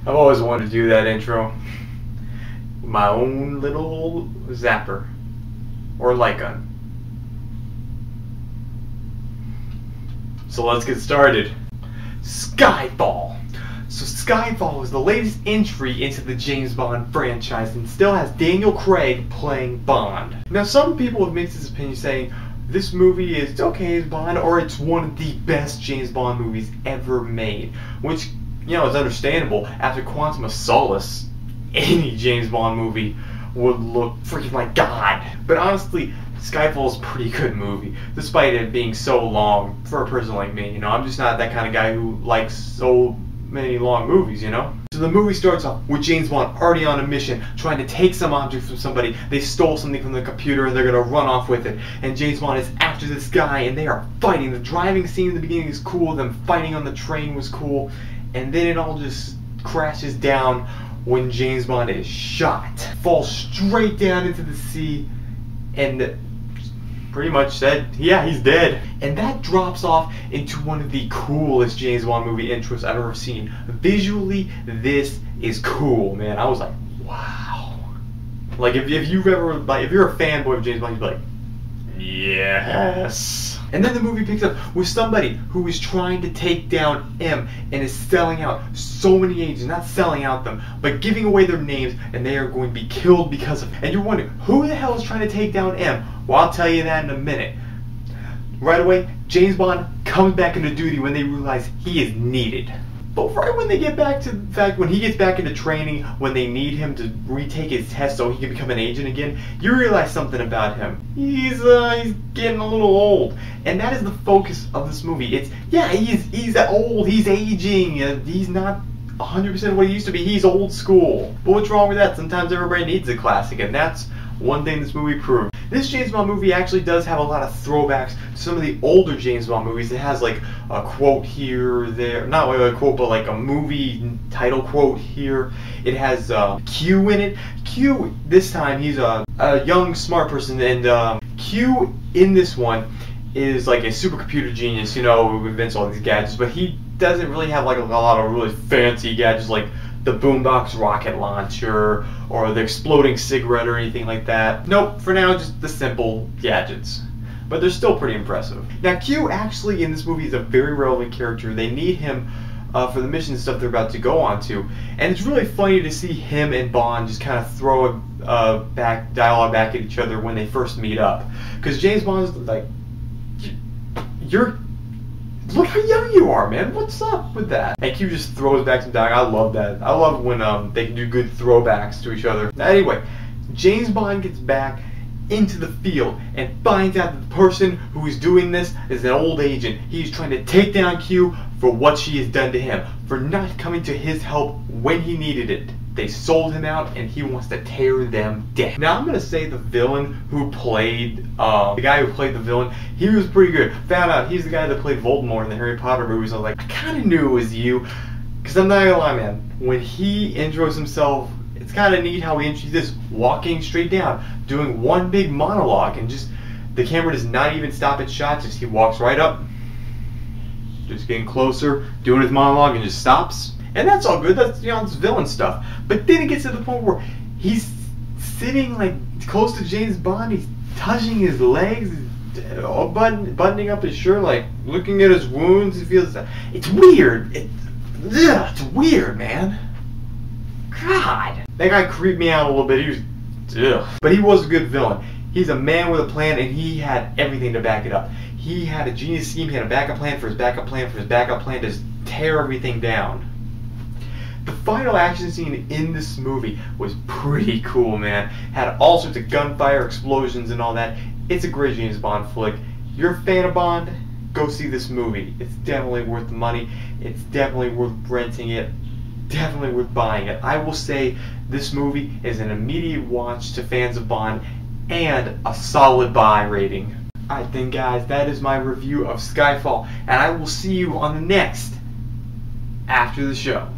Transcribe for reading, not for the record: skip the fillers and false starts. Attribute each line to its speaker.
Speaker 1: I've always wanted to do that intro. My own little zapper. Or light gun. So let's get started. Skyfall. So Skyfall is the latest entry into the James Bond franchise and still has Daniel Craig playing Bond. Now some people have mixed his opinion saying this movie is okay as Bond or it's one of the best James Bond movies ever made. Which, you know, is understandable. After Quantum of Solace, any James Bond movie would look freaking like God. But honestly, Skyfall is a pretty good movie, despite it being so long for a person like me. You know, I'm just not that kind of guy who likes so many long movies, you know? So the movie starts off with James Bond already on a mission, trying to take some object from somebody. They stole something from the computer and they're gonna run off with it. And James Bond is after this guy and they are fighting. The driving scene in the beginning is cool, them fighting on the train was cool, and then it all just crashes down when James Bond is shot. Falls straight down into the sea and pretty much said, yeah, he's dead. And that drops off into one of the coolest James Bond movie intros I've ever seen. Visually, this is cool, man. I was like, wow. Like, if you've ever, like, if you're a fanboy of James Bond, you'd be like, yes. And then the movie picks up with somebody who is trying to take down M and is selling out so many agents, not selling out them, but giving away their names, and they are going to be killed because of it. And you're wondering, who the hell is trying to take down M? Well, I'll tell you that in a minute. Right away, James Bond comes back into duty when they realize he is needed. But right when they get back to the fact, when he gets back into training, when they need him to retake his test so he can become an agent again, you realize something about him. He's getting a little old. And that is the focus of this movie. It's, yeah, he's old, he's aging, he's not 100% what he used to be, he's old school. But what's wrong with that? Sometimes everybody needs a classic, and that's one thing this movie proved. This James Bond movie actually does have a lot of throwbacks to some of the older James Bond movies. It has like a quote here or there, not really a quote, but like a movie title quote here. It has Q in it. Q, this time, he's a young, smart person, and Q in this one is like a supercomputer genius, you know, who invents all these gadgets, but he doesn't really have like a lot of really fancy gadgets like the boombox rocket launcher or the exploding cigarette or anything like that. Nope, for now just the simple gadgets. But they're still pretty impressive. Now Q actually in this movie is a very relevant character. They need him for the mission stuff they're about to go on to. And it's really funny to see him and Bond just kind of throw dialogue back at each other when they first meet up. Because James Bond's like, look how young you are, man. What's up with that? And Q just throws back some dialogue. I love that. I love when they can do good throwbacks to each other. Now, anyway, James Bond gets back into the field and finds out that the person who is doing this is an old agent. He's trying to take down Q for what she has done to him, for not coming to his help when he needed it. They sold him out and he wants to tear them down. Now I'm going to say the villain who played, the guy who played the villain, he was pretty good. Found out he's the guy that played Voldemort in the Harry Potter movies. I was like, I kind of knew it was you. Because I'm not going to lie, man. When he intros himself, it's kind of neat how he's just walking straight down, doing one big monologue, and just, the camera does not even stop its shots, just he walks right up, just getting closer, doing his monologue, and just stops. And that's all good, that's, you know, it's villain stuff. But then it gets to the point where he's sitting like close to James Bond, he's touching his legs, buttoning up his shirt, like looking at his wounds. He feels, it's weird. It's weird, man. God. That guy creeped me out a little bit. He was, ugh. But he was a good villain. He's a man with a plan, and he had everything to back it up. He had a genius scheme, he had a backup plan for his backup plan for his backup plan to just tear everything down. The final action scene in this movie was pretty cool, man. Had all sorts of gunfire, explosions, and all that. It's a great James Bond flick. You're a fan of Bond? Go see this movie. It's definitely worth the money. It's definitely worth renting it. Definitely worth buying it. I will say this movie is an immediate watch to fans of Bond and a solid buy rating. Alright then guys, that is my review of Skyfall, and I will see you on the next After the Show.